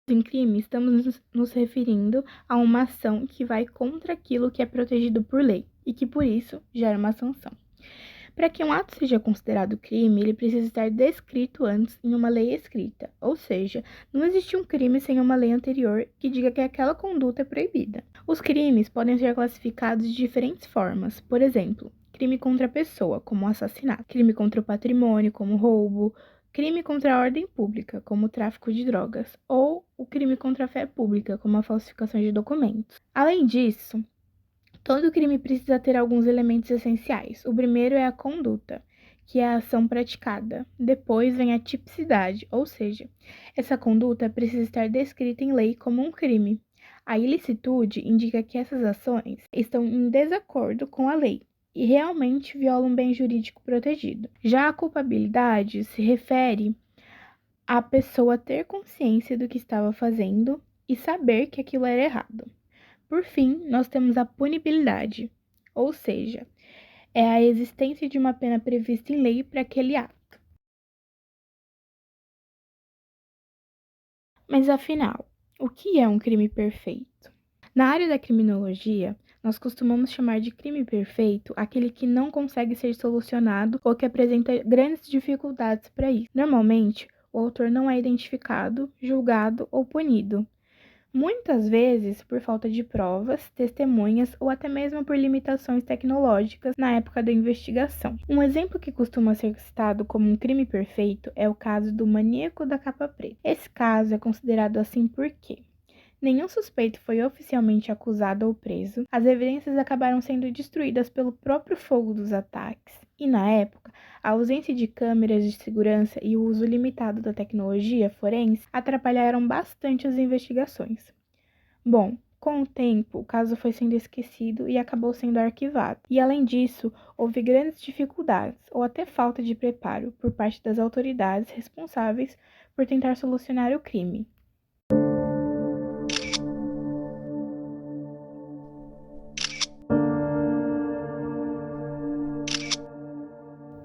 Em crime, estamos nos referindo a uma ação que vai contra aquilo que é protegido por lei e que, por isso, gera uma sanção. Para que um ato seja considerado crime, ele precisa estar descrito antes em uma lei escrita, ou seja, não existe um crime sem uma lei anterior que diga que aquela conduta é proibida. Os crimes podem ser classificados de diferentes formas, por exemplo, crime contra a pessoa, como assassinato, crime contra o patrimônio, como roubo, crime contra a ordem pública, como o tráfico de drogas, ou o crime contra a fé pública, como a falsificação de documentos. Além disso, todo crime precisa ter alguns elementos essenciais. O primeiro é a conduta, que é a ação praticada. Depois vem a tipicidade, ou seja, essa conduta precisa estar descrita em lei como um crime. A ilicitude indica que essas ações estão em desacordo com a lei e realmente violam um bem jurídico protegido. Já a culpabilidade se refere à pessoa ter consciência do que estava fazendo e saber que aquilo era errado. Por fim, nós temos a punibilidade, ou seja, é a existência de uma pena prevista em lei para aquele ato. Mas afinal, o que é um crime perfeito? Na área da criminologia, nós costumamos chamar de crime perfeito aquele que não consegue ser solucionado ou que apresenta grandes dificuldades para isso. Normalmente, o autor não é identificado, julgado ou punido. Muitas vezes por falta de provas, testemunhas ou até mesmo por limitações tecnológicas na época da investigação. Um exemplo que costuma ser citado como um crime perfeito é o caso do maníaco da capa preta. Esse caso é considerado assim porque nenhum suspeito foi oficialmente acusado ou preso, as evidências acabaram sendo destruídas pelo próprio fogo dos ataques, e na época, a ausência de câmeras de segurança e o uso limitado da tecnologia forense atrapalharam bastante as investigações. Bom, com o tempo, o caso foi sendo esquecido e acabou sendo arquivado. E além disso, houve grandes dificuldades ou até falta de preparo por parte das autoridades responsáveis por tentar solucionar o crime.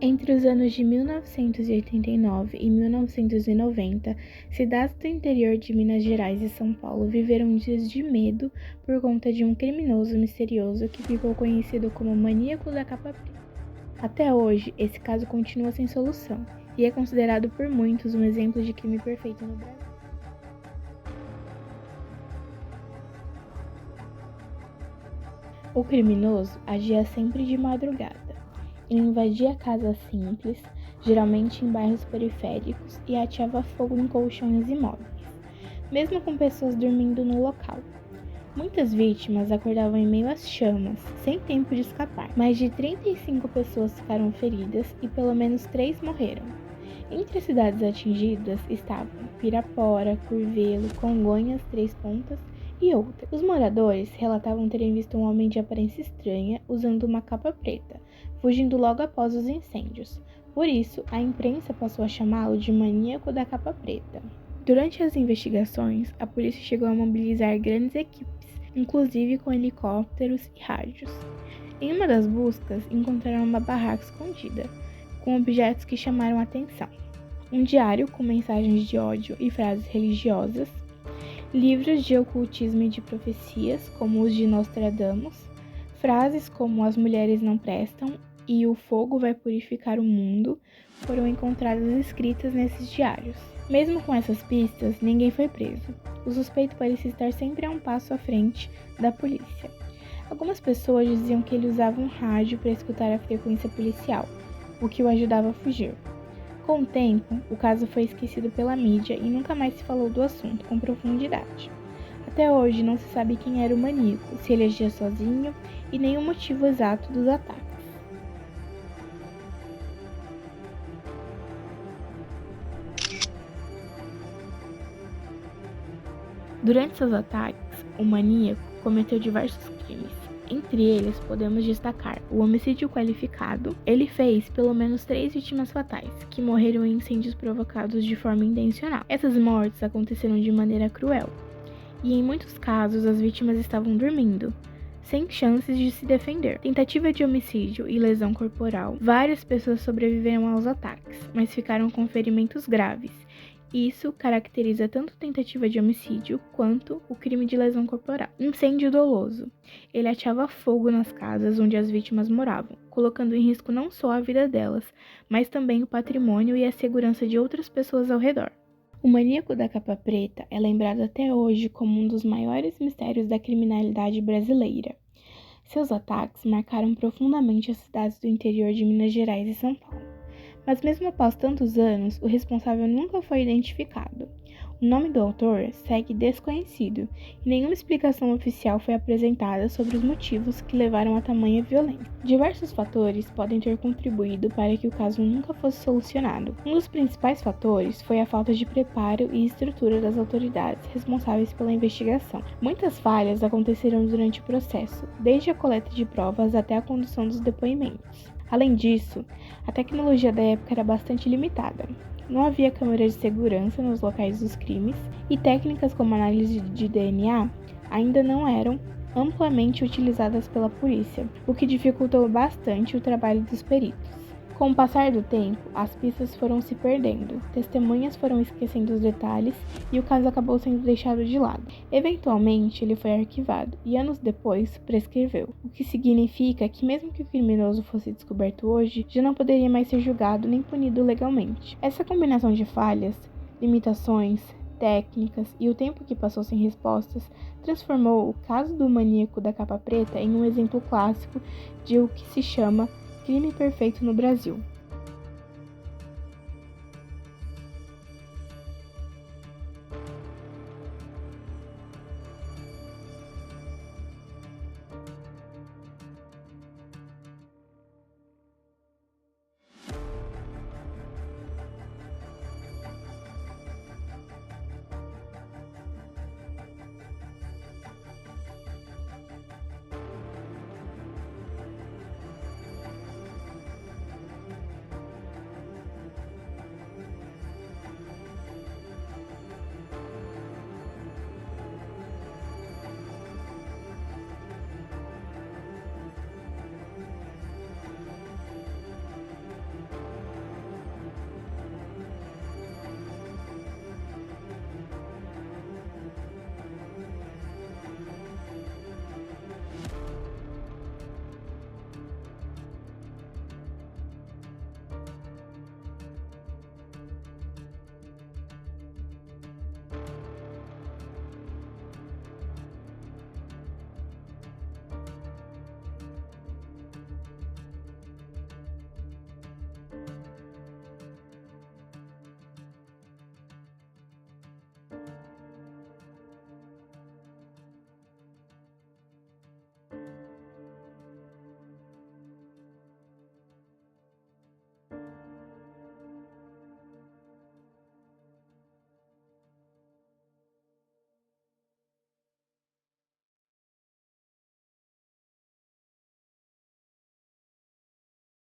Entre os anos de 1989 e 1990, cidades do interior de Minas Gerais e São Paulo viveram dias de medo por conta de um criminoso misterioso que ficou conhecido como Maníaco da Capa Preta. Até hoje, esse caso continua sem solução e é considerado por muitos um exemplo de crime perfeito no Brasil. O criminoso agia sempre de madrugada. Ele invadia casas simples, geralmente em bairros periféricos, e ateava fogo em colchões imóveis, mesmo com pessoas dormindo no local. Muitas vítimas acordavam em meio às chamas, sem tempo de escapar. Mais de 35 pessoas ficaram feridas e pelo menos 3 morreram. Entre as cidades atingidas estavam Pirapora, Curvelo, Congonhas, Três Pontas e outras. Os moradores relatavam terem visto um homem de aparência estranha usando uma capa preta, fugindo logo após os incêndios. Por isso, a imprensa passou a chamá-lo de Maníaco da Capa Preta. Durante as investigações, a polícia chegou a mobilizar grandes equipes, inclusive com helicópteros e rádios. Em uma das buscas, encontraram uma barraca escondida, com objetos que chamaram a atenção. Um diário com mensagens de ódio e frases religiosas, livros de ocultismo e de profecias, como os de Nostradamus, frases como as mulheres não prestam e o fogo vai purificar o mundo, foram encontradas escritas nesses diários. Mesmo com essas pistas, ninguém foi preso. O suspeito parecia estar sempre a um passo à frente da polícia. Algumas pessoas diziam que ele usava um rádio para escutar a frequência policial, o que o ajudava a fugir. Com o tempo, o caso foi esquecido pela mídia e nunca mais se falou do assunto com profundidade. Até hoje não se sabe quem era o maníaco, se ele agia sozinho e nem o motivo exato dos ataques. Durante seus ataques, o maníaco cometeu diversos crimes. Entre eles, podemos destacar o homicídio qualificado. Ele fez pelo menos 3 vítimas fatais, que morreram em incêndios provocados de forma intencional. Essas mortes aconteceram de maneira cruel, e em muitos casos as vítimas estavam dormindo, sem chances de se defender. Tentativa de homicídio e lesão corporal. Várias pessoas sobreviveram aos ataques, mas ficaram com ferimentos graves, Isso caracteriza tanto tentativa de homicídio quanto o crime de lesão corporal. Incêndio doloso. Ele ateava fogo nas casas onde as vítimas moravam, colocando em risco não só a vida delas, mas também o patrimônio e a segurança de outras pessoas ao redor. O maníaco da capa preta é lembrado até hoje como um dos maiores mistérios da criminalidade brasileira. Seus ataques marcaram profundamente as cidades do interior de Minas Gerais e São Paulo. Mas mesmo após tantos anos, o responsável nunca foi identificado. O nome do autor segue desconhecido e nenhuma explicação oficial foi apresentada sobre os motivos que levaram a tamanha violência. Diversos fatores podem ter contribuído para que o caso nunca fosse solucionado. Um dos principais fatores foi a falta de preparo e estrutura das autoridades responsáveis pela investigação. Muitas falhas aconteceram durante o processo, desde a coleta de provas até a condução dos depoimentos. Além disso, a tecnologia da época era bastante limitada. Não havia câmeras de segurança nos locais dos crimes e técnicas como análise de DNA ainda não eram amplamente utilizadas pela polícia, o que dificultou bastante o trabalho dos peritos. Com o passar do tempo, as pistas foram se perdendo, testemunhas foram esquecendo os detalhes e o caso acabou sendo deixado de lado. Eventualmente, ele foi arquivado e anos depois prescreveu, o que significa que mesmo que o criminoso fosse descoberto hoje, já não poderia mais ser julgado nem punido legalmente. Essa combinação de falhas, limitações, técnicas e o tempo que passou sem respostas transformou o caso do maníaco da capa preta em um exemplo clássico de o que se chama crime perfeito no Brasil.